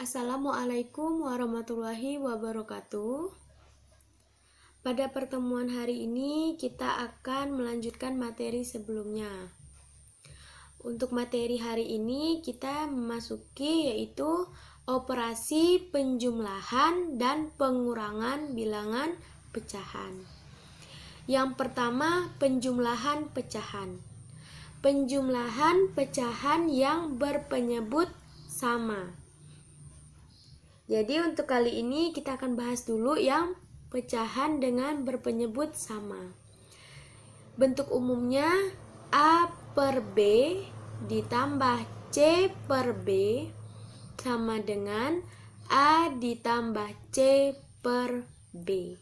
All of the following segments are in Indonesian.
Assalamualaikum warahmatullahi wabarakatuh. Pada pertemuan hari ini kita akan melanjutkan materi sebelumnya. Untuk materi hari ini kita memasuki yaitu operasi penjumlahan dan pengurangan bilangan pecahan. Yang pertama, penjumlahan pecahan. Penjumlahan pecahan yang berpenyebut sama. Jadi untuk kali ini kita akan bahas dulu yang pecahan dengan berpenyebut sama. Bentuk umumnya A per B ditambah C per B sama dengan A ditambah C per B.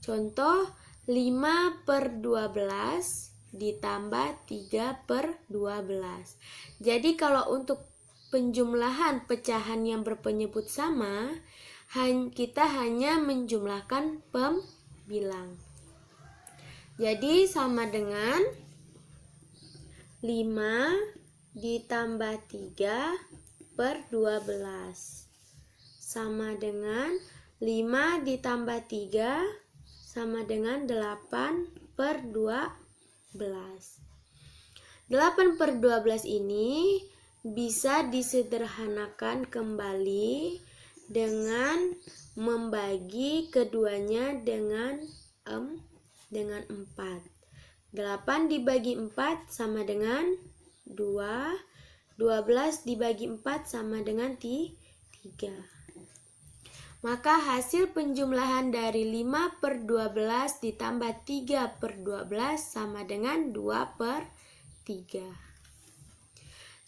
Contoh 5 per 12 ditambah 3 per 12. Jadi kalau untuk penjumlahan pecahan yang berpenyebut sama, kita hanya menjumlahkan pembilang. Jadi sama dengan 5 ditambah 3 per 12 sama dengan 5 ditambah 3 sama dengan 8 per 12. 8 per 12 ini bisa disederhanakan kembali dengan membagi keduanya dengan 4. 8 dibagi 4 sama dengan 2. 12 dibagi 4 sama dengan 3. Maka hasil penjumlahan dari 5 per 12 ditambah 3 per 12 sama dengan 2 per 3.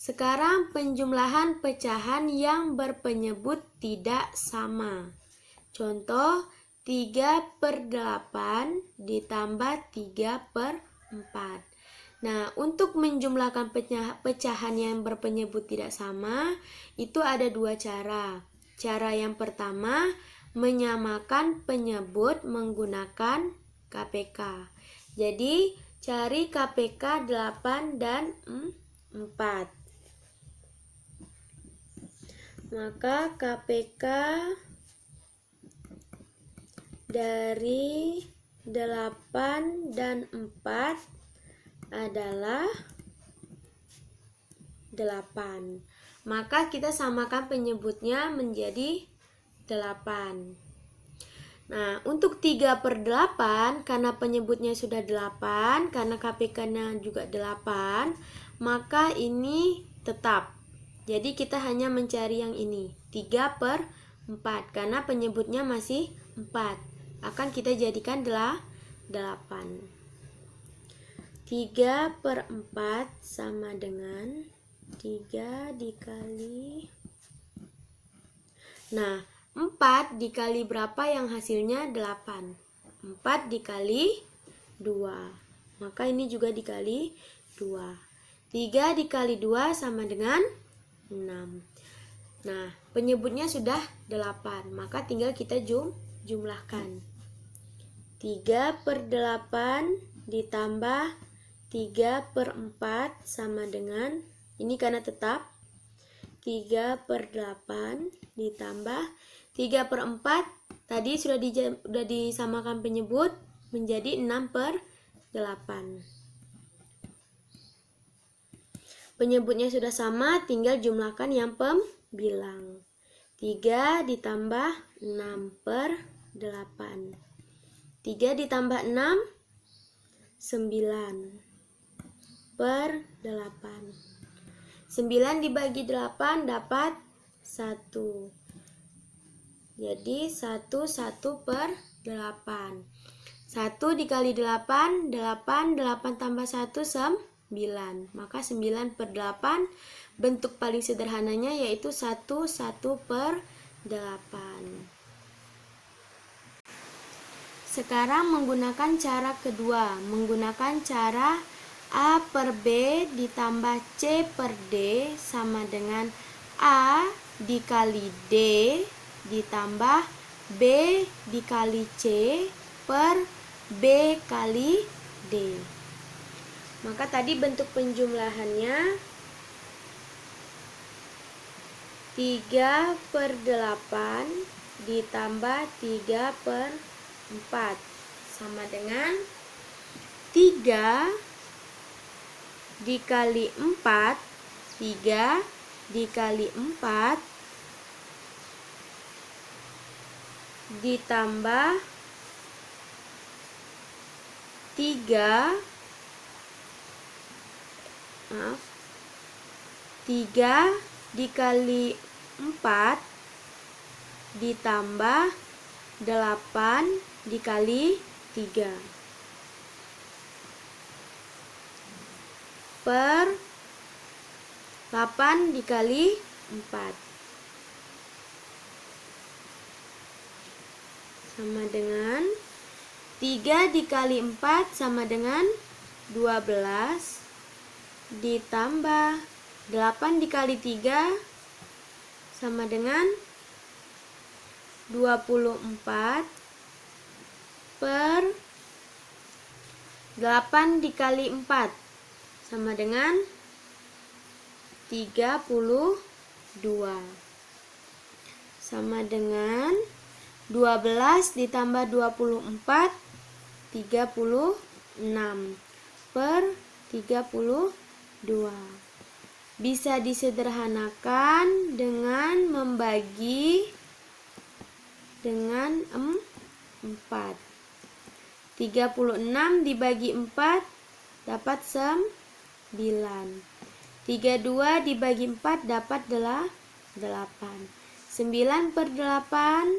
Sekarang penjumlahan pecahan yang berpenyebut tidak sama. Contoh 3 per 8 ditambah 3 per 4. Nah, untuk menjumlahkan pecahan yang berpenyebut tidak sama, itu ada dua cara. Cara yang pertama, menyamakan penyebut menggunakan KPK. Jadi, cari KPK 8 dan 4. Maka KPK dari 8 dan 4 adalah 8. Maka kita samakan penyebutnya menjadi 8. Nah, untuk 3 per 8, karena penyebutnya sudah 8, karena KPK-nya juga 8, maka ini tetap. Jadi kita hanya mencari yang ini 3 per 4 karena penyebutnya masih 4. Akan kita jadikan 8. 3 per 4 sama dengan 3 dikali. Nah, 4 dikali berapa yang hasilnya 8? 4 dikali 2. Maka ini juga dikali 2. 3 dikali 2 sama dengan 6. Nah, penyebutnya sudah 8, maka tinggal kita jumlahkan. 3 per 8 ditambah 3 per 4 sama dengan, ini karena tetap, 3 per 8 ditambah 3 per 4, tadi sudah disamakan penyebut menjadi 6 per 8. Penyebutnya sudah sama, tinggal jumlahkan yang pembilang. 3 ditambah 6 per 8. 3 ditambah 6, 9 per 8. 9 dibagi 8 dapat 1. Jadi 1 per 8. 1 dikali 8, 8 tambah 1, 9. Maka 9 per 8 bentuk paling sederhananya yaitu 1 per 8. Sekarang menggunakan cara kedua, menggunakan cara A per B ditambah C per D sama dengan A dikali D ditambah B dikali C per B kali D. Maka tadi bentuk penjumlahannya 3/8 ditambah 3/4 sama dengan 3 dikali 4, 3 dikali 4 ditambah 3 dikali 4 ditambah 8 dikali 3 per 8 dikali 4 sama dengan 3 dikali 4 sama dengan 12 ditambah 8 dikali 3 sama dengan 24 per 8 dikali 4 sama dengan 32 sama dengan 12 ditambah 24 36 per 32. Bisa disederhanakan dengan membagi dengan 4. 36 dibagi 4 dapat 9. 32 dibagi 4 dapat 8. 9 per 8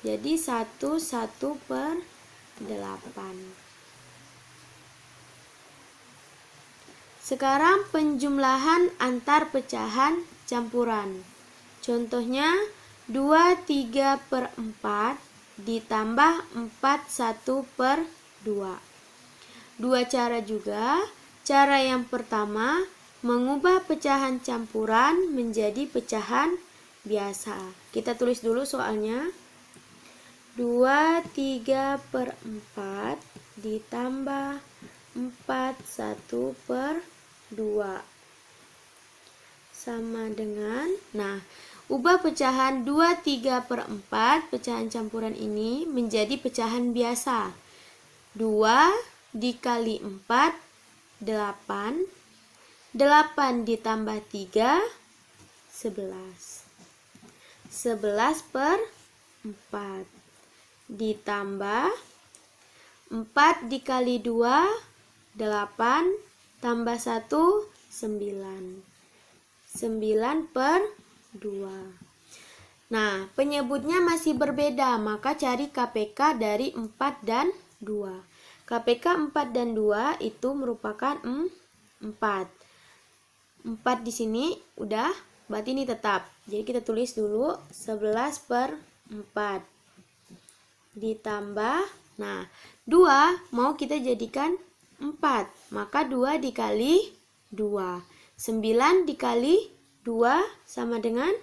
jadi 1/8. Sekarang penjumlahan antar pecahan campuran. Contohnya 2/3/4 ditambah 4/1/2. Dua cara juga. Cara yang pertama, mengubah pecahan campuran menjadi pecahan biasa. Kita tulis dulu soalnya. 2/3/4 ditambah 4/1/2 sama dengan, ubah pecahan 2/3/4 pecahan campuran ini menjadi pecahan biasa. 2 dikali 4 8, 8 ditambah 3 11. 11/4 ditambah 4 dikali 2 8 tambah 1 9. 9/2. Nah, penyebutnya masih berbeda, maka cari KPK dari 4 dan 2. KPK 4 dan 2 itu merupakan 4. 4 di sini udah, berarti ini tetap. Jadi kita tulis dulu 11/4 ditambah, 2 mau kita jadikan 4, maka 2 dikali 2. 9 dikali 2 sama dengan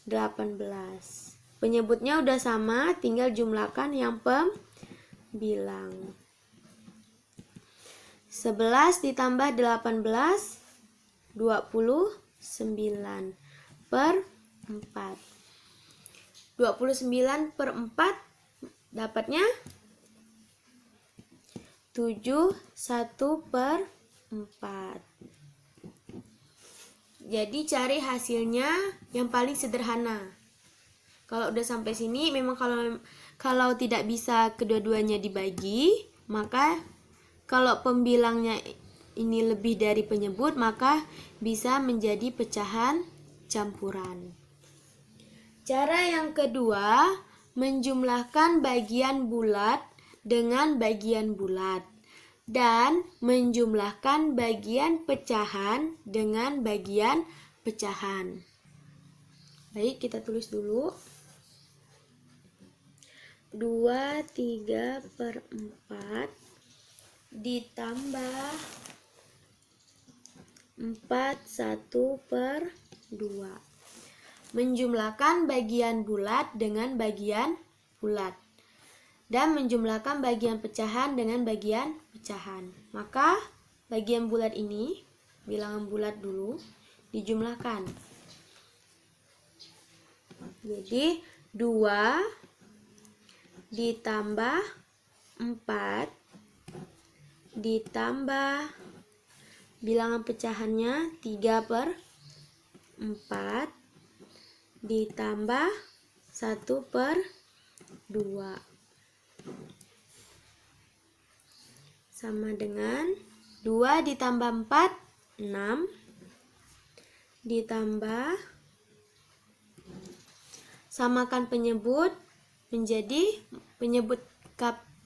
18. Penyebutnya udah sama, tinggal jumlahkan yang pembilang. 11 ditambah 18 29 per 4. 29/4 dapatnya 7/1/4. Jadi cari hasilnya yang paling sederhana. Kalau udah sampai sini, memang kalau tidak bisa kedua-duanya dibagi, maka kalau pembilangnya ini lebih dari penyebut, maka bisa menjadi pecahan campuran. Cara yang kedua, menjumlahkan bagian bulat dengan bagian bulat dan menjumlahkan bagian pecahan dengan bagian pecahan. Baik, kita tulis dulu. 2/3/4 ditambah 4/1/2. Menjumlahkan bagian bulat dengan bagian bulat dan menjumlahkan bagian pecahan dengan bagian pecahan. Maka bagian bulat ini, bilangan bulat dulu, dijumlahkan. Jadi 2 ditambah 4 ditambah bilangan pecahannya 3/4 ditambah 1/2 sama dengan 2 ditambah 4 6 ditambah samakan penyebut menjadi penyebut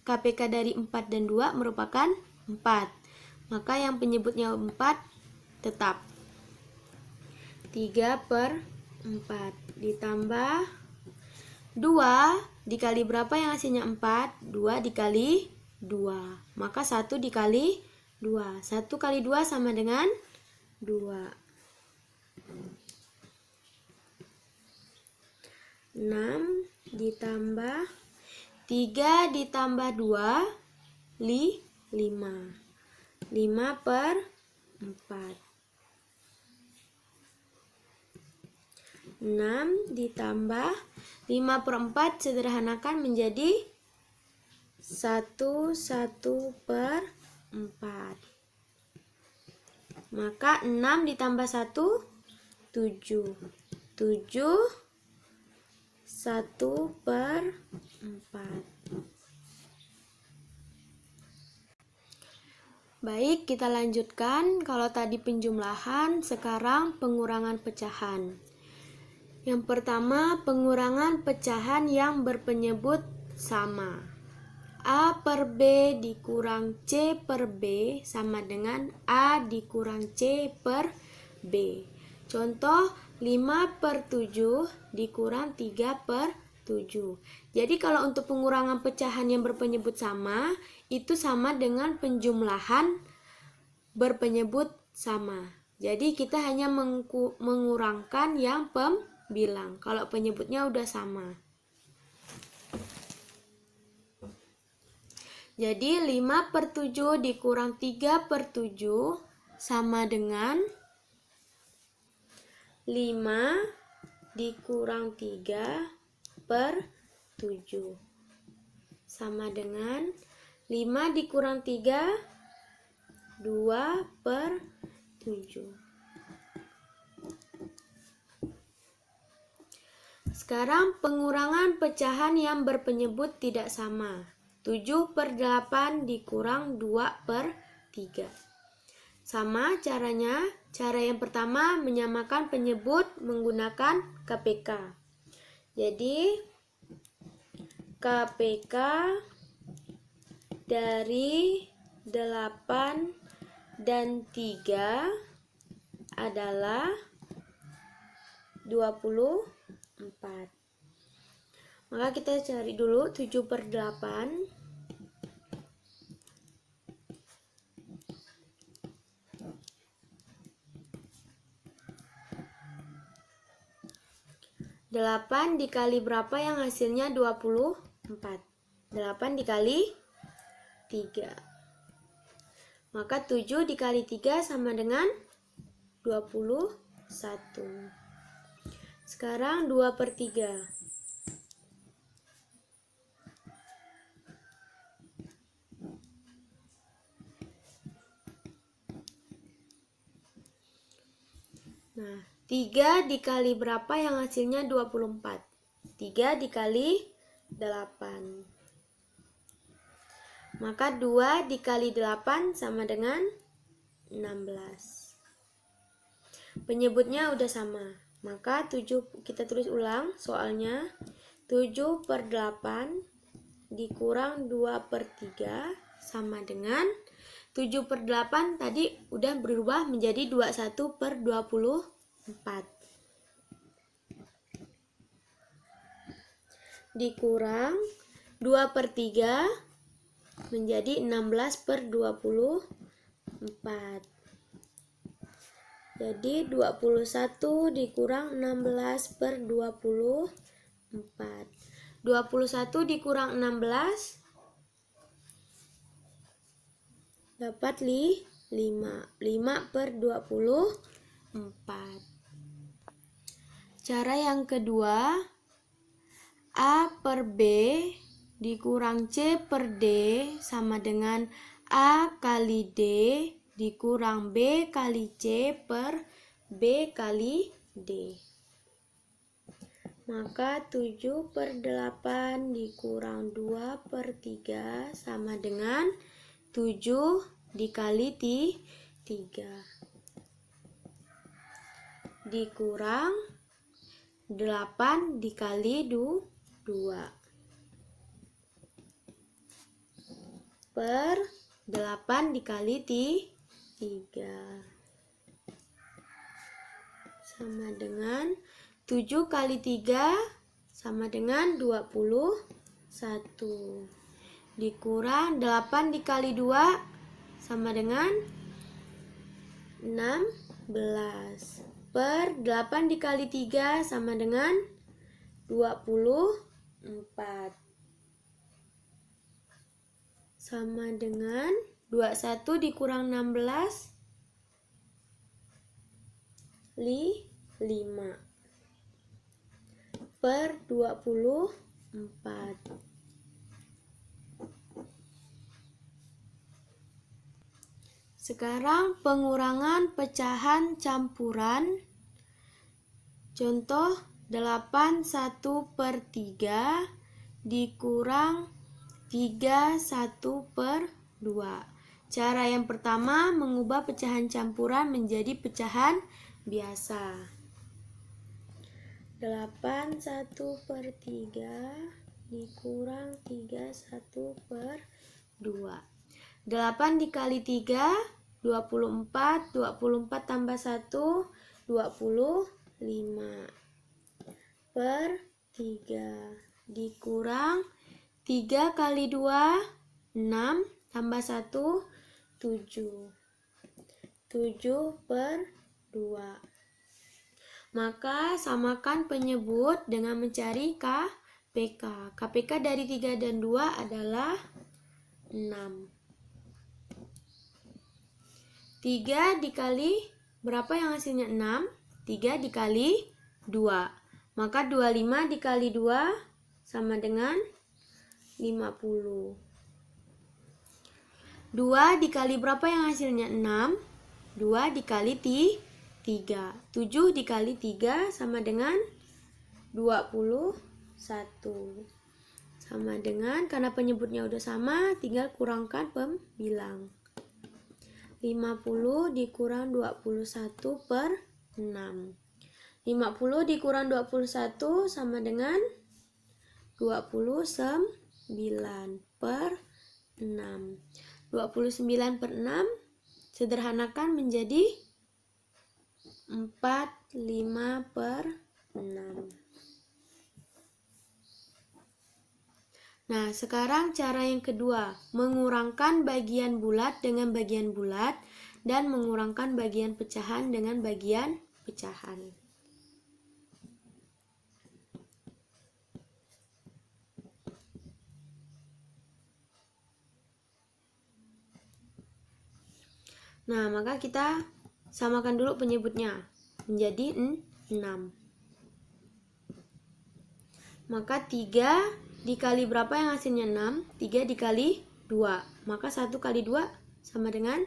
KPK dari 4 dan 2 merupakan 4. Maka yang penyebutnya 4 tetap. 3/4 ditambah 2 dikali berapa yang hasilnya 4? 2 dikali 2. Maka 1 dikali 2. 1 kali 2 sama dengan 2. 6 ditambah 3 ditambah 2 5. 5/4. 6 ditambah 5/4 sederhanakan menjadi 1/4. Maka 6 ditambah 1 7. 7 1/4. Baik, kita lanjutkan. Kalau tadi penjumlahan, sekarang pengurangan pecahan. Yang pertama, pengurangan pecahan yang berpenyebut sama. A per B dikurang C per B sama dengan A dikurang C per B. Contoh 5/7 dikurang 3/7. Jadi kalau untuk pengurangan pecahan yang berpenyebut sama, itu sama dengan penjumlahan berpenyebut sama. Jadi kita hanya mengurangkan yang pembilang kalau penyebutnya udah sama. Jadi 5/7 dikurang 3/7 sama dengan 5 dikurang 3/7 sama dengan 5 dikurang 3 2/7. Sekarang pengurangan pecahan yang berpenyebut tidak sama. 7/8 dikurang 2/3. Sama caranya. Cara yang pertama menyamakan penyebut menggunakan KPK. Jadi KPK dari 8 dan 3 adalah 24. Maka kita cari dulu 7/8. 8 dikali berapa yang hasilnya 24? 8 dikali 3. Maka 7 dikali 3 sama dengan 21. Sekarang 2/3. Nah, 3 dikali berapa yang hasilnya 24? 3 dikali 8. Maka 2 dikali 8 sama dengan 16. Penyebutnya udah sama. Maka 7 kita tulis ulang soalnya. 7/8 dikurang 2/3 sama dengan 7/8 tadi udah berubah menjadi 21/24. Dikurang 2/3 menjadi 16/24. Jadi 21 dikurang 16/24. 21 dikurang 16 dapat 5/24. Cara yang kedua A per B dikurang C per D sama dengan A kali D dikurang B kali C per B kali D. Maka 7 per 8 dikurang 2 per 3 sama dengan 7 dikali 3 dikurang 8 dikali 2 per 8 dikali 3 sama dengan 7 kali 3 sama dengan 21 dikurang 8 dikali 2 sama dengan 16 per 8 dikali 3 sama dengan 24 sama dengan 21 dikurang 16 5 per 24. Sekarang pengurangan pecahan campuran. Contoh 8 1 per 3 dikurang 3 1 per 2. Cara yang pertama mengubah pecahan campuran menjadi pecahan biasa. 8 1 per 3 dikurang 3 1 per 2. 8 dikali 3, 24, 24 tambah 1, 25 per 3 dikurang 3 kali 2, 6 tambah 1, 7 per 2. Maka samakan penyebut dengan mencari KPK. KPK dari 3 dan 2 adalah 6. 3 dikali berapa yang hasilnya 6? 3 dikali 2. Maka 25 dikali 2 sama dengan 50. 2 dikali berapa yang hasilnya 6? 2 dikali 3. 7 dikali 3 sama dengan 21. Sama dengan, karena penyebutnya udah sama, tinggal kurangkan pembilang. 50 dikurang 21 per 6. 50 dikurang 21 sama dengan 29 per 6. 29 per 6 sederhanakan menjadi 45 per 6. Nah, sekarang cara yang kedua, mengurangkan bagian bulat dengan bagian bulat dan mengurangkan bagian pecahan dengan bagian pecahan. Nah, maka kita samakan dulu penyebutnya menjadi 6. Maka 3 dikali berapa yang hasilnya 6? 3 dikali 2. Maka 1 kali 2 sama dengan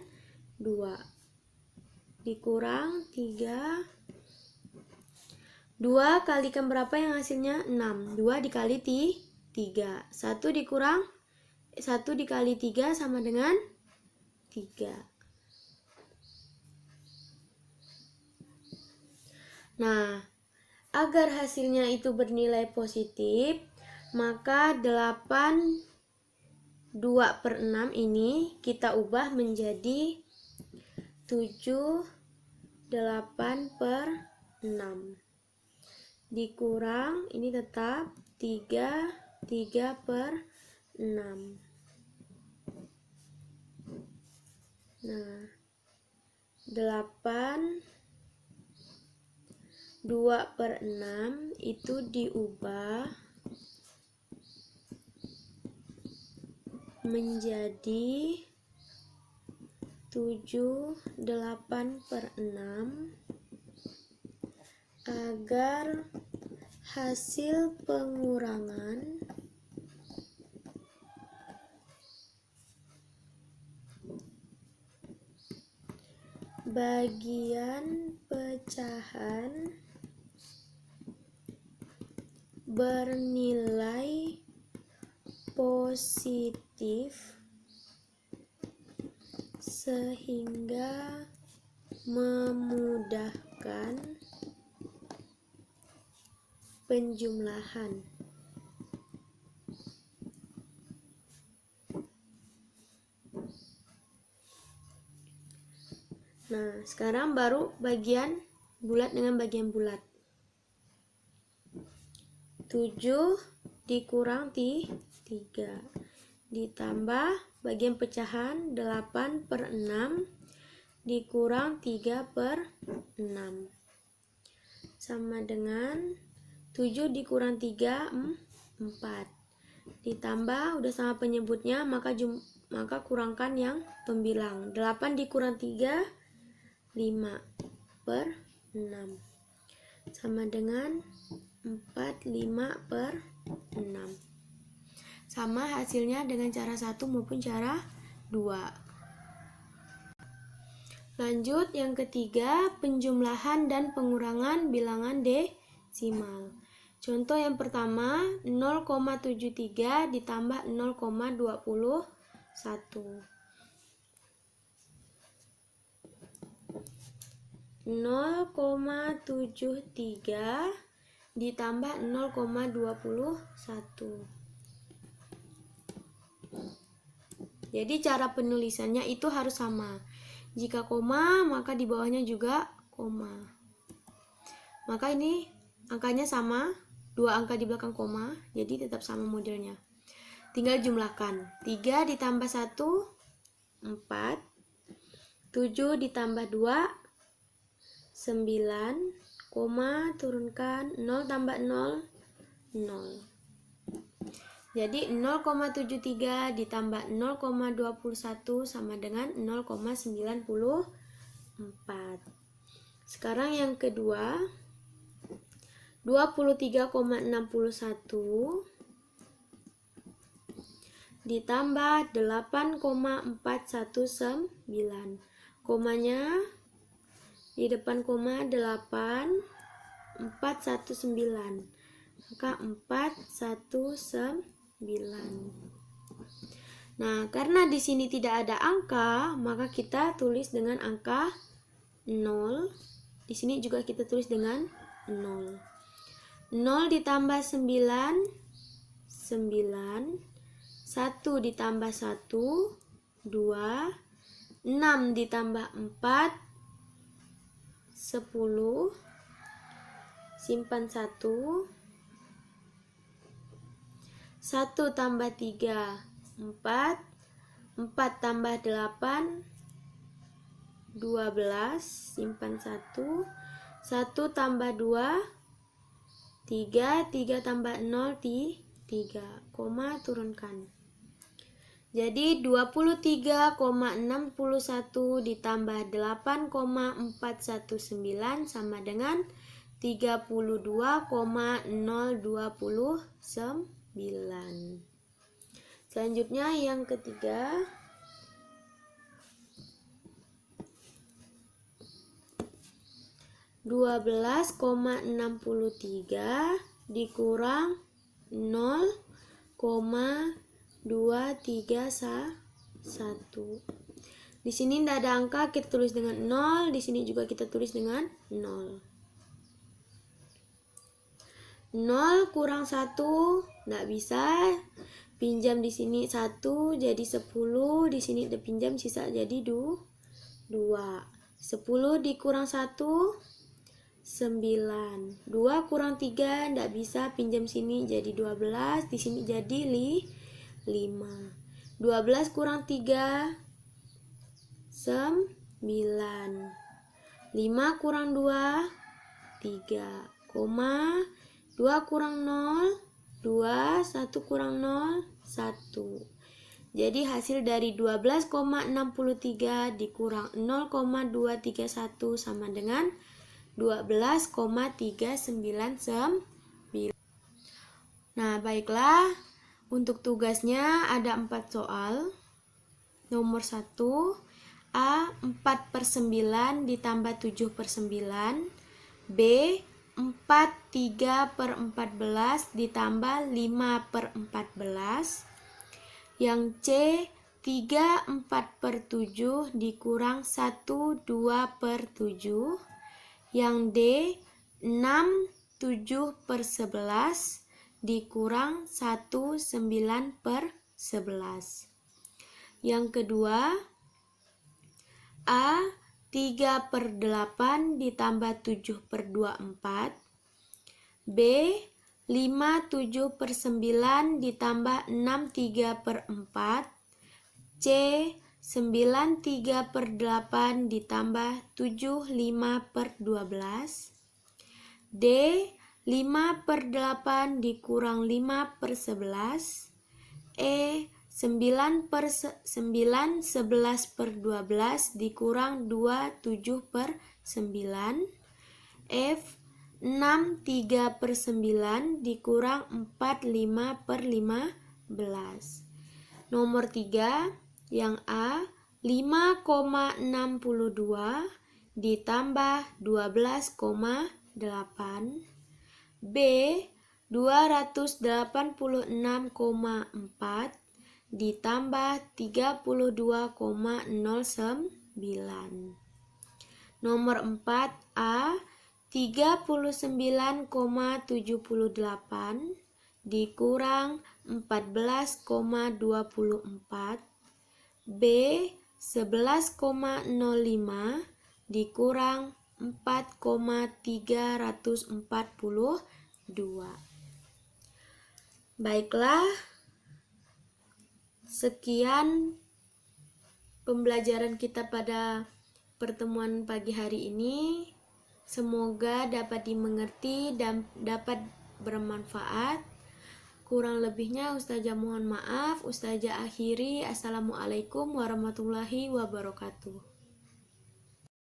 2. Dikurang 3. 2 kalikan berapa yang hasilnya 6? 2 dikali 3. 1 dikurang 1 dikali 3 sama dengan 3. Nah, agar hasilnya itu bernilai positif, maka 8 2 per 6 ini kita ubah menjadi 7 8 per 6. Dikurang, ini tetap 3 per 6. Nah, 8 2 per 6 itu diubah menjadi 7 8 per 6 agar hasil pengurangan bagian pecahan bernilai positif sehingga memudahkan penjumlahan. Nah, sekarang baru bagian bulat dengan bagian bulat. 7 dikurang 3 ditambah bagian pecahan 8/6 dikurang 3/6 sama dengan 7 dikurang 3 4 ditambah udah sama penyebutnya, maka kurangkan yang pembilang. 8 dikurang 3 5/6 sama dengan 4 5/6. Sama hasilnya dengan cara 1 maupun cara 2. Lanjut yang ketiga, penjumlahan dan pengurangan bilangan desimal. Contoh yang pertama, 0,73 ditambah 0,21. 0,73 ditambah 0,21. Jadi cara penulisannya itu harus sama. Jika koma, maka di bawahnya juga koma. Maka ini angkanya sama, 2 angka di belakang koma, jadi tetap sama modelnya. Tinggal jumlahkan. 3 ditambah 1, 4. 7 ditambah 2, 9, koma, turunkan, 0 tambah 0, 0. Jadi 0,73 ditambah 0,21 sama dengan 0,94. Sekarang yang kedua, 23,61 ditambah 8,419. Komanya di depan koma 8, 419. Maka 419. Nah, karena di sini tidak ada angka, maka kita tulis dengan angka 0. Di sini juga kita tulis dengan 0. 0 ditambah 9, 9. 1 ditambah 1, 2. 6 ditambah 4, 10. Simpan 1. 1 tambah 3, 4. 4 tambah 8, 12. Simpan 1. 1 tambah 2, 3. 3 tambah 0, 3. Koma, turunkan. Jadi 23,61 ditambah 8,419 sama dengan 32,029. Selanjutnya yang ketiga, 12,63 dikurang 0,231. Di sini tidak ada angka, kita tulis dengan 0. Di sini juga kita tulis dengan 0. 0 kurang 1 tidak bisa. Pinjam di sini 1 jadi 10, di sini ada pinjam sisa jadi 2. 10 dikurang 1, 9. 2 kurang 3 tidak bisa, pinjam sini jadi 12, di sini jadi 5. 12 kurang 3, 9. 5 kurang 2, 3. Koma, 2 kurang 0, 2, 1 kurang 0, 1. Jadi hasil dari 12,63 dikurang 0,231 sama dengan 12,399. Nah, baiklah. Untuk tugasnya ada 4 soal. Nomor 1, A 4/9 ditambah 7/9, B 4/3/14 ditambah 5/14, yang C 3/4/7 dikurang 1/2/7, yang D 6/7/11 dikurang 1/9/11. Yang kedua, A 3/8 ditambah 7/24, B 5/7/9 ditambah 6/3/4, C 9/3/8 ditambah 7/5/12, D 5/8 dikurang 5/11, E 9/11/12 dikurang 2/7/9, F 6/3/9 dikurang 4/5/15. Nomor 3, yang A 5,62 ditambah 12,8, B 286,4 ditambah 32,09. Nomor 4, A 39,78 dikurang 14,24, B 11,05 dikurang 4,342. Baiklah, sekian pembelajaran kita pada pertemuan pagi hari ini. Semoga dapat dimengerti dan dapat bermanfaat. Kurang lebihnya Ustazah mohon maaf. Ustazah akhiri. Assalamualaikum warahmatullahi wabarakatuh.